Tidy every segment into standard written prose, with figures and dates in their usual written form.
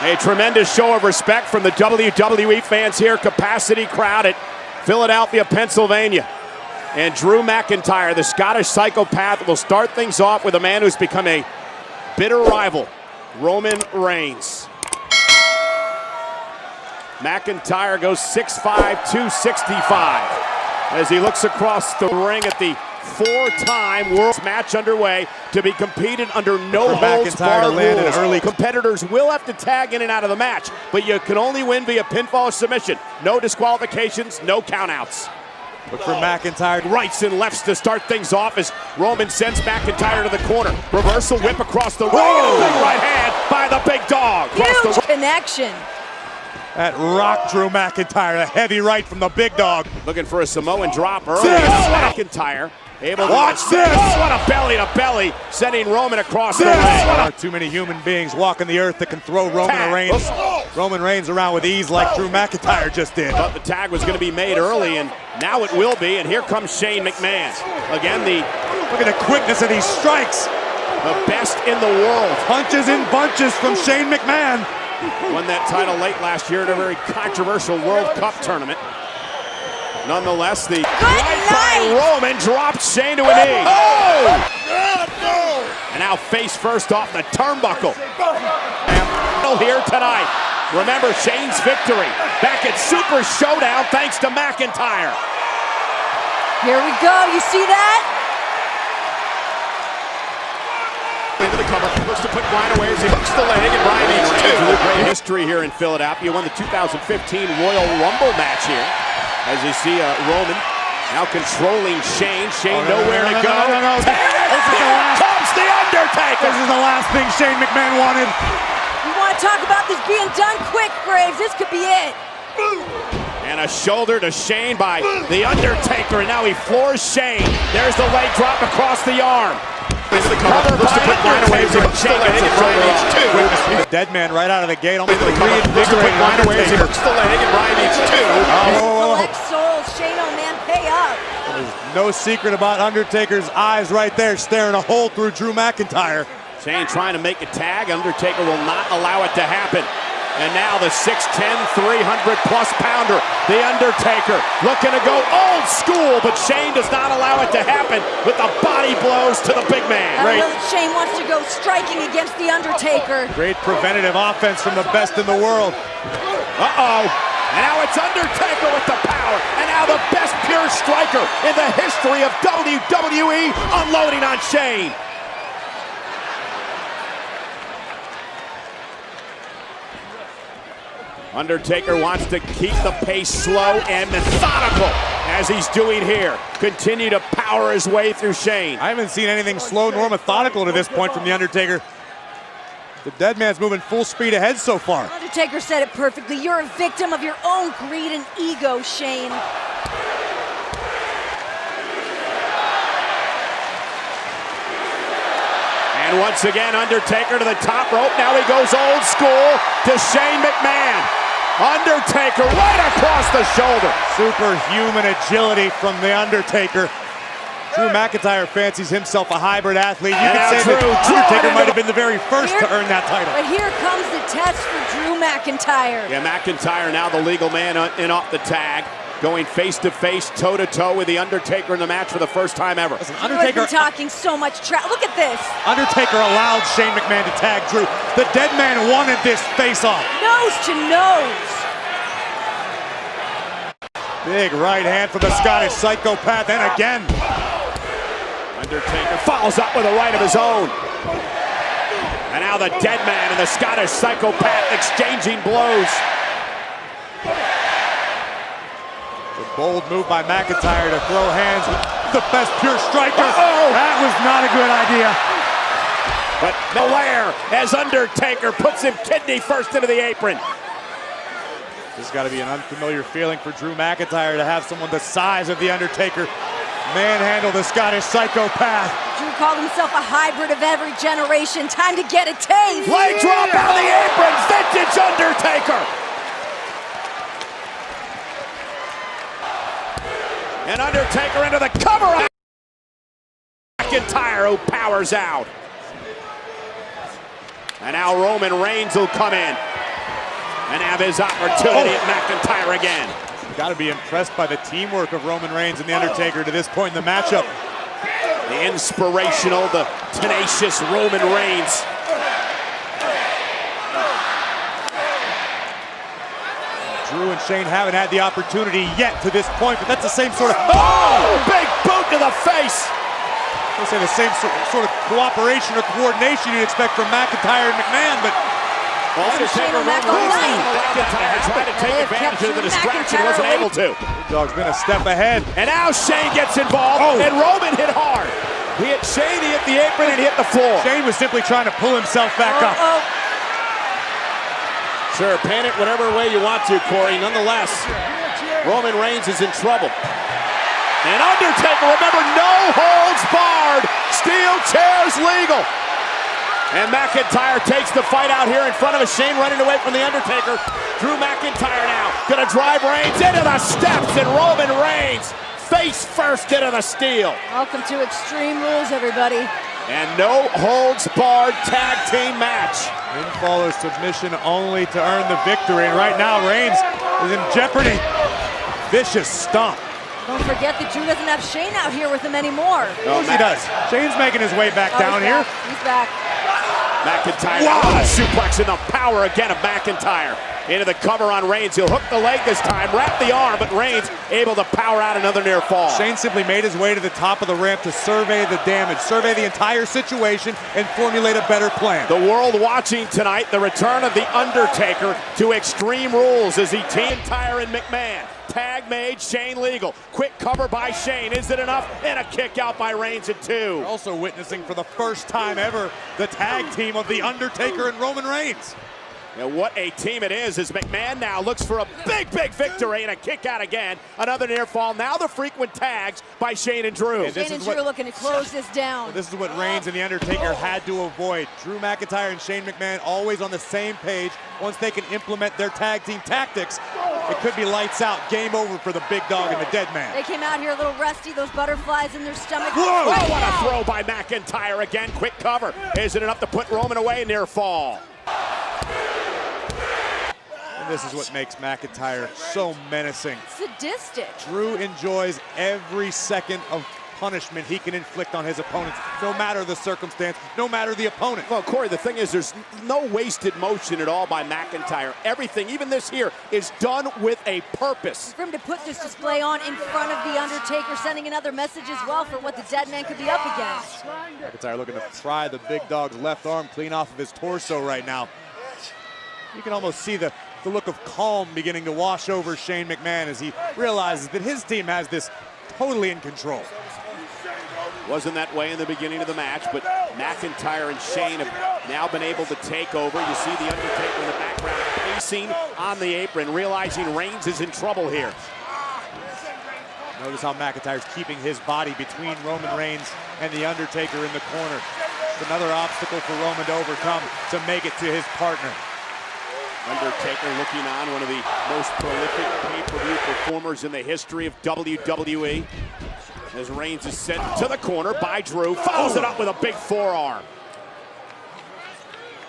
A tremendous show of respect from the WWE fans here. Capacity crowd at Philadelphia, Pennsylvania. And Drew McIntyre, the Scottish psychopath, will start things off with a man who's become a bitter rival, Roman Reigns. McIntyre goes 6'5", 265 as he looks across the ring at the four-time world match underway to be competed under no-holds-barred rules. Early competitors will have to tag in and out of the match, but you can only win via pinfall or submission. No disqualifications, no countouts. Look for McIntyre. Rights and lefts to start things off as Roman sends McIntyre to the corner. Reversal whip across the ring and a big right hand by the big dog. Huge connection. That rocked Drew McIntyre, a heavy right from the big dog. Looking for a Samoan drop early. McIntyre able to watch this. Oh, what a belly to belly, sending Roman across the ring. There are too many human beings walking the earth that can throw Roman Reigns around with ease like Drew McIntyre just did. But the tag was going to be made early, and now it will be. And here comes Shane McMahon. Again, look at the quickness of these strikes. The best in the world. Punches in bunches from Shane McMahon. Won that title late last year in a very controversial World Cup tournament. Nonetheless, the right by Roman dropped Shane to a knee. Oh! And now face first off the turnbuckle. And here tonight. Remember Shane's victory back at Super Showdown thanks to McIntyre. Here we go. You see that? Into the cover, looks to put Bryan away as he hooks the leg, and Bryan needs two. Great history here in Philadelphia. Won the 2015 Royal Rumble match here. As you see Roman now controlling Shane. Shane nowhere to go. No. Here comes the Undertaker. This is the last thing Shane McMahon wanted. You want to talk about this being done quick, Graves? This could be it. And a shoulder to Shane by the Undertaker, and now he floors Shane. There's the leg drop across the arm. The cover looks to put Bryan away as he hooks the leg, and Bryan needs two. The dead man right out of the gate. Looks to put Bryan away as he hooks the leg, and Bryan needs two. Collect souls, Shane, oh man, pay up. There's no secret about Undertaker's eyes right there, staring a hole through Drew McIntyre. Shane trying to make a tag. Undertaker will not allow it to happen. And now the 6'10", 300-plus pounder, the Undertaker, looking to go old school, but Shane does not allow it to happen with the body blows to the big man. Shane wants to go striking against the Undertaker. Great preventative offense from the best in the world. Uh-oh. And now it's Undertaker with the power. And now the best pure striker in the history of WWE unloading on Shane. Undertaker wants to keep the pace slow and methodical, as he's doing here. Continue to power his way through Shane. I haven't seen anything slow nor methodical to this point from the Undertaker. The dead man's moving full speed ahead so far. Undertaker said it perfectly. You're a victim of your own greed and ego, Shane. And once again, Undertaker to the top rope. Now he goes old school to Shane McMahon. Undertaker right across the shoulder. Superhuman agility from the Undertaker. Drew McIntyre fancies himself a hybrid athlete. You could say that Undertaker might have been the very first to earn that title. But here comes the test for Drew McIntyre. Yeah, McIntyre now the legal man in off the tag. Going face-to-face, toe-to-toe with the Undertaker in the match for the first time ever. Listen, Undertaker talking so much trash. Look at this. Undertaker allowed Shane McMahon to tag Drew. The dead man wanted this face-off. Nose to nose. Big right hand from the Scottish psychopath, and again. Undertaker follows up with a right of his own. And now the dead man and the Scottish psychopath exchanging blows. A bold move by McIntyre to throw hands with the best pure striker. That was not a good idea. But nowhere as Undertaker puts him kidney first into the apron. This has got to be an unfamiliar feeling for Drew McIntyre to have someone the size of the Undertaker manhandle the Scottish psychopath. Drew called himself a hybrid of every generation. Time to get a taste. Leg drop out of the apron. Vintage Undertaker. And Undertaker into the cover. McIntyre who powers out. And now Roman Reigns will come in. And have his opportunity at McIntyre again. Got to be impressed by the teamwork of Roman Reigns and The Undertaker to this point in the matchup. The inspirational, the tenacious Roman Reigns. Drew and Shane haven't had the opportunity yet to this point, but that's the same sort of... Oh! Big boot to the face! I'll say the same sort of cooperation or coordination you'd expect from McIntyre and McMahon, but... McIntyre tried to take advantage of the distraction, wasn't able to. Dog's been a step ahead. And now Shane gets involved, and Roman hit hard. He hit Shane, he hit the apron, and he hit the floor. Shane was simply trying to pull himself back up. Sure, pan it whatever way you want to, Corey. Nonetheless, Roman Reigns is in trouble. And Undertaker, remember, no holds barred. Steel chairs legal. And McIntyre takes the fight out here in front of us. Shane running away from the Undertaker. Drew McIntyre now gonna drive Reigns into the steps, and Roman Reigns face first into the steel. Welcome to Extreme Rules, everybody. And no holds barred tag team match. Pinfall or submission only to earn the victory. And right now, Reigns is in jeopardy. Vicious stomp. Don't forget that Drew doesn't have Shane out here with him anymore. Of course he does. Shane's making his way back down here. He's back. McIntyre, suplexing the power again of McIntyre. Into the cover on Reigns. He'll hook the leg this time, wrap the arm, but Reigns able to power out another near fall. Shane simply made his way to the top of the ramp to survey the damage, survey the entire situation, and formulate a better plan. The world watching tonight, the return of The Undertaker to Extreme Rules as he McIntyre and McMahon. Tag made, Shane legal. Quick cover by Shane. Is it enough? And a kick out by Reigns at 2. We're also witnessing for the first time ever the tag team of The Undertaker and Roman Reigns. And what a team it is as McMahon now looks for a big victory and a kick out again. Another near fall. Now the frequent tags by Shane and Drew. Shane and Drew looking to close this down. This is what Reigns and The Undertaker had to avoid. Drew McIntyre and Shane McMahon always on the same page. Once they can implement their tag team tactics, it could be lights out, game over for the big dog and the dead man. They came out here a little rusty, those butterflies in their stomach. Whoa! Oh, what a throw by McIntyre again. Quick cover. Is it enough to put Roman away? Near fall. And this is what makes McIntyre so menacing. Sadistic. Drew enjoys every second of punishment he can inflict on his opponents, no matter the circumstance, no matter the opponent. Well, Corey, the thing is there's no wasted motion at all by McIntyre. Everything, even this here, is done with a purpose. For him to put this display on in front of The Undertaker, sending another message as well for what the dead man could be up against. McIntyre looking to pry the big dog's left arm clean off of his torso right now. You can almost see the look of calm beginning to wash over Shane McMahon as he realizes that his team has this totally in control. Wasn't that way in the beginning of the match, but McIntyre and Shane have now been able to take over. You see The Undertaker in the background pacing on the apron, realizing Reigns is in trouble here. Notice how McIntyre's keeping his body between Roman Reigns and The Undertaker in the corner. It's another obstacle for Roman to overcome to make it to his partner. Undertaker looking on, one of the most prolific pay-per-view performers in the history of WWE. As Reigns is sent to the corner by Drew, follows it up with a big forearm.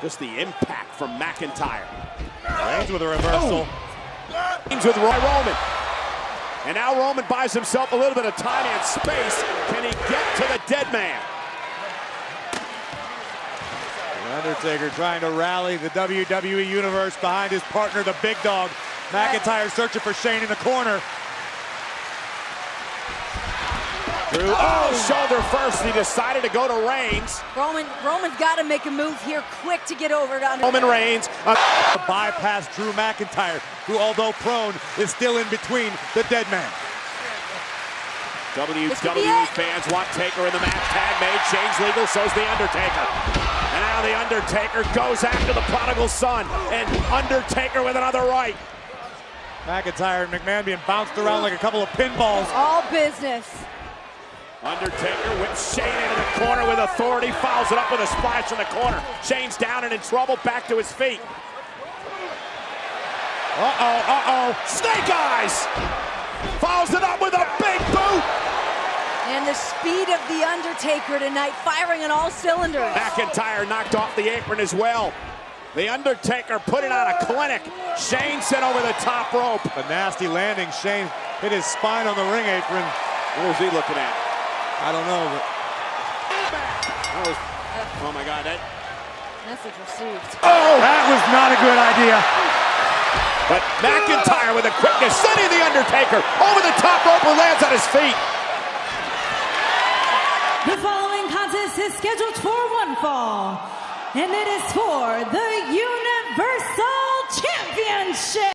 Just the impact from McIntyre. Reigns with a reversal. Reigns with Roman. And now Roman buys himself a little bit of time and space. Can he get to the dead man? Undertaker trying to rally the WWE Universe behind his partner, the big dog. McIntyre searching for Shane in the corner. Drew, shoulder first. He decided to go to Reigns. Roman's got to make a move here quick to get over to Undertaker. Roman Reigns. Bypass Drew McIntyre, who although prone, is still in between the dead man. WWE fans want Taker in the match. Tag made. Shane's legal, so's The Undertaker. And now The Undertaker goes after the prodigal son. And Undertaker with another right. McIntyre and McMahon being bounced around like a couple of pinballs. All business. Undertaker whips Shane into the corner with authority. Fouls it up with a splash in the corner. Shane's down and in trouble. Back to his feet. Snake eyes. Fouls it up with a big boot. And the speed of The Undertaker tonight, firing on all cylinders. McIntyre knocked off the apron as well. The Undertaker putting on a clinic. Shane sent over the top rope. A nasty landing. Shane hit his spine on the ring apron. What was he looking at? I don't know, but That was, oh my God, that. Message received. oh, that was not a good idea. But McIntyre with a quickness, sending the Undertaker over the top rope and lands on his feet. The following contest is scheduled for one fall, and it is for the Universal Championship.